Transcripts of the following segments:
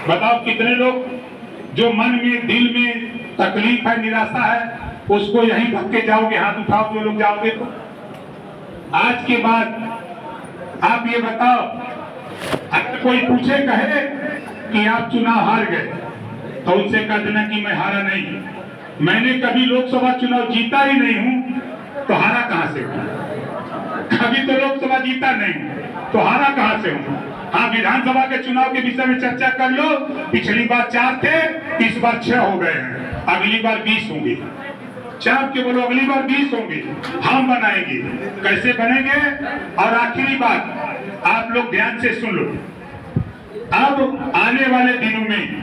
बताओ कितने लोग जो मन में दिल में तकलीफ है, निराशा है, उसको यहीं धक्के जाओगे, हाथ उठाओ जो लोग जाओगे तो। आज के बाद आप ये बताओ, अगर कोई पूछे कहे कि आप चुनाव हार गए तो उनसे कह देना कि मैं हारा नहीं, मैंने कभी लोकसभा चुनाव जीता ही नहीं हूं, तो हारा कहां से हूं? कभी तो लोकसभा जीता नहीं तो हारा कहां से हूं? हाँ, विधानसभा के चुनाव के विषय में चर्चा कर लो। पिछली बार 4 थे, इस बार 6 हो गए हैं, अगली बार 20 होंगे। चाप के बोलो अगली बार 20 होंगे, हम बनाएंगे। कैसे बनेंगे? और आखिरी बात आप लोग ध्यान से सुन लो, अब आने वाले दिनों में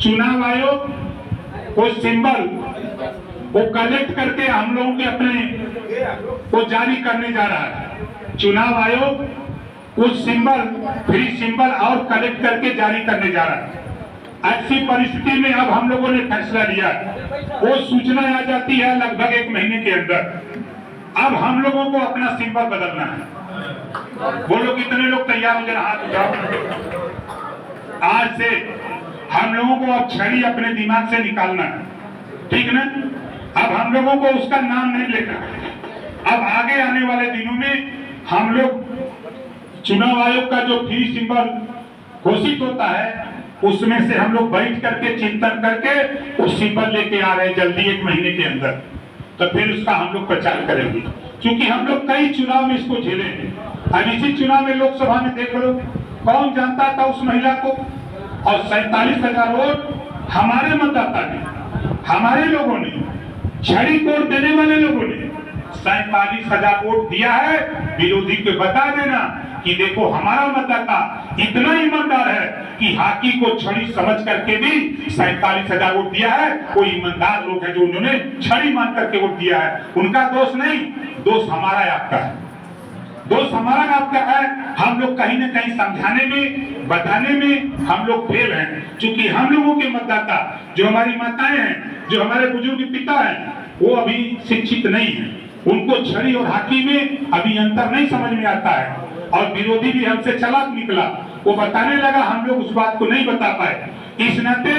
चुनाव आयोग वो सिंबल वो कलेक्ट करके हम लोगों के अपने वो जारी करने जा रहा है। चुनाव आयोग कुछ सिंबल, फ्री सिंबल और कलेक्ट करके जारी करने जा रहा है। ऐसी परिस्थिति में अब हम लोगों ने फैसला लिया, वो सूचना आ जाती है लगभग 1 महीने के अंदर। अब हम लोगों को अपना सिंबल बदलना है। बोलो कितने लोग तैयार हो, जरा हाथ उठाओ। आज से हम लोगों को अब छड़ी अपने दिमाग से निकालना है, ठीक ना? अब हम लोगों को उसका नाम नहीं लेना। अब आगे आने वाले दिनों में हम लोग चुनाव आयोग का जो फ्री सिंबल घोषित होता है, उसमें से हम लोग बैठ करके चिंतन करके उस सिंबल लेके आ रहे हैं जल्दी 1 महीने के अंदर। तो फिर उसका हम लोग प्रचार करेंगे, क्योंकि हम लोग कई चुनाव में इसको झेले हैं। अब इसी चुनाव में लोकसभा में देख लो, कौन जानता था उस महिला को? और 47,000 वोट हमारे मतदाता ने, हमारे लोगों ने, छड़ी वोट देने वाले लोगों ने 47,000 वोट दिया है। विरोधी को बता देना कि देखो हमारा मतदाता इतना ईमानदार है कि हाकी को छड़ी समझ करके भी 47,000 वोट दिया है। कोई ईमानदार लोग हैं जो उन्होंने छड़ी मान करके वोट दिया है। उनका दोष नहीं, दोष हमारा आपका है, दोष हमारा आपका है। हम लोग कहीं ना कहीं समझाने में, बताने में हम लोग फेल हैं, क्योंकि हम लोगों के मतदाता, जो हमारी माताएं हैं, जो हमारे बुजुर्ग पिता हैं, वो अभी शिक्षित नहीं है। उनको छड़ी और हाकी में अभी अंतर नहीं समझ में आता है। और विरोधी भी हमसे चालाक निकला, वो बताने लगा, हम लोग उस बात को नहीं बता पाए। इस नाते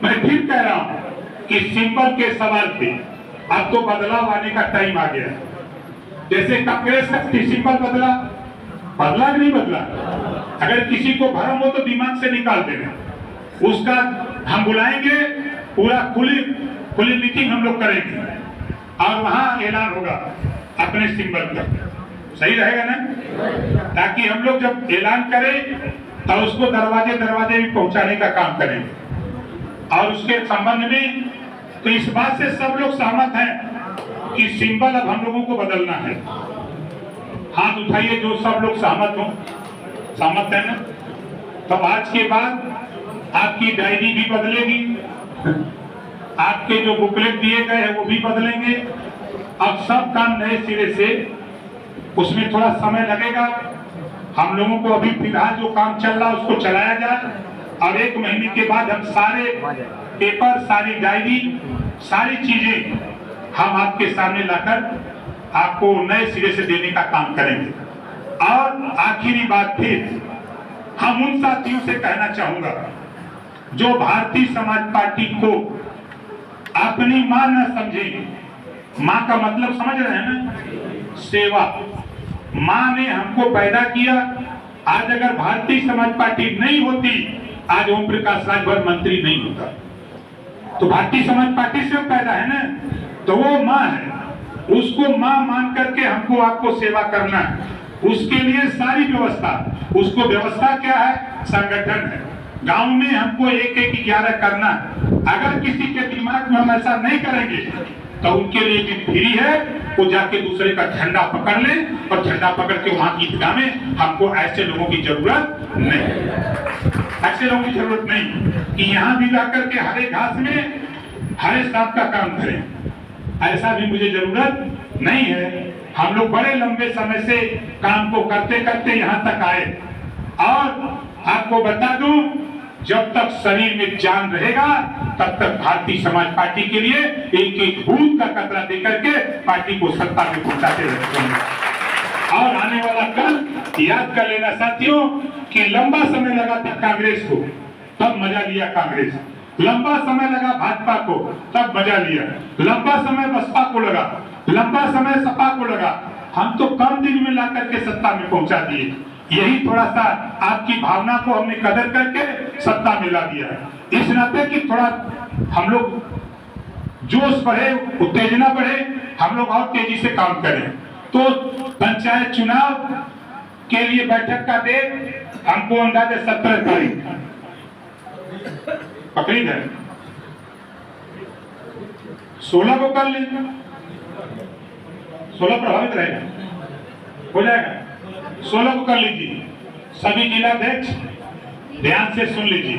मैं फिर कह रहा हूं कि सिंबल के सवाल पे अब तो बदलाव आने का टाइम आ गया। जैसे कांग्रेस का सिंबल बदला कि नहीं बदला? अगर किसी को भ्रम हो तो दिमाग से निकाल देना। उसका हम बुलाएंगे, पूरा खुली मीटिंग हम लोग करेंगे और वहां ऐलान होगा अपने सिंबल का। सही रहेगा ना? ताकि हम लोग जब ऐलान करें तो उसको दरवाजे भी पहुंचाने का काम करेंगे। और उसके संबंध में तो इस बात से सब लोग सहमत हैं कि सिंबल अब हम लोगों को बदलना है। हाथ उठाइए जो सब लोग सहमत हो। सहमत है ना? तब आज के बाद आपकी डायरी भी बदलेगी, आपके जो बुकलेट दिए गए हैं वो भी बदलेंगे। अब सब काम नए सिरे से, उसमें थोड़ा समय लगेगा। हम लोगों को अभी फिलहाल जो काम चल रहा है उसको चलाया जाए, और 1 महीने के बाद हम सारे पेपर, सारी डायरी, सारी चीजें हम आपके सामने लाकर आपको नए सिरे से देने का काम करेंगे। और आखिरी बात फिर हम उन साथियों से कहना चाहूंगा जो भारतीय समाज पार्टी को अपनी मां न समझे। मां का मतलब समझ रहे हैं ना? सेवा। मां ने हमको पैदा किया। आज अगर भारतीय समाज पार्टी नहीं होती, आज ओम प्रकाश राजभर मंत्री नहीं होता। तो भारतीय समाज पार्टी से पैदा है ना, तो वो मां है। उसको मां मान करके हमको आपको सेवा करना है। उसके लिए सारी व्यवस्था, उसको व्यवस्था क्या है? संगठन है। गांव में हमको 1-1-11 करना है। अगर किसी के दिमाग में हम ऐसा नहीं करेंगे तो उनके लिए भी फ्री है, वो जाके दूसरे का झंडा पकड़ ले और झंडा पकड़ के वहां की ईदगाह में। हमको ऐसे लोगों की जरूरत नहीं, ऐसे लोगों की जरूरत नहीं कि यहाँ भी जाकर के हरे घास में हरे सांप का काम करें। ऐसा भी मुझे जरूरत नहीं है। हम लोग बड़े लंबे समय से काम को करते करते यहाँ तक आए, और आपको बता दूं, जब तक शरीर में जान रहेगा तब तक भारतीय समाज पार्टी के लिए एक बूंद का कतरा देकर के पार्टी को सत्ता में पहुंचाते रहेंगे। और आने वाला कल याद कर लेना साथियों कि लंबा समय लगा था कांग्रेस को, तब मजा लिया कांग्रेस, लंबा समय लगा भाजपा को, तब मजा लिया, लंबा समय बसपा को लगा, लंबा समय सपा को लगा, हम तो कम दिन में ला करके सत्ता में पहुंचा दिए। यही थोड़ा सा आपकी भावना को हमने कदर करके सत्ता में ला दिया। इस नाते कि थोड़ा हम लोग जोश बढ़े, उत्तेजना बढ़े, हम लोग और तेजी से काम करें। तो पंचायत चुनाव के लिए बैठक का डेट हमको अंदाजा 17 तारीख पकड़ी है, 16 को कर लीजिए, 16 प्रभावित रहेगा, हो जाएगा, 16 को कर लीजिए। सभी जिलाध्यक्ष ध्यान से सुन लीजिए।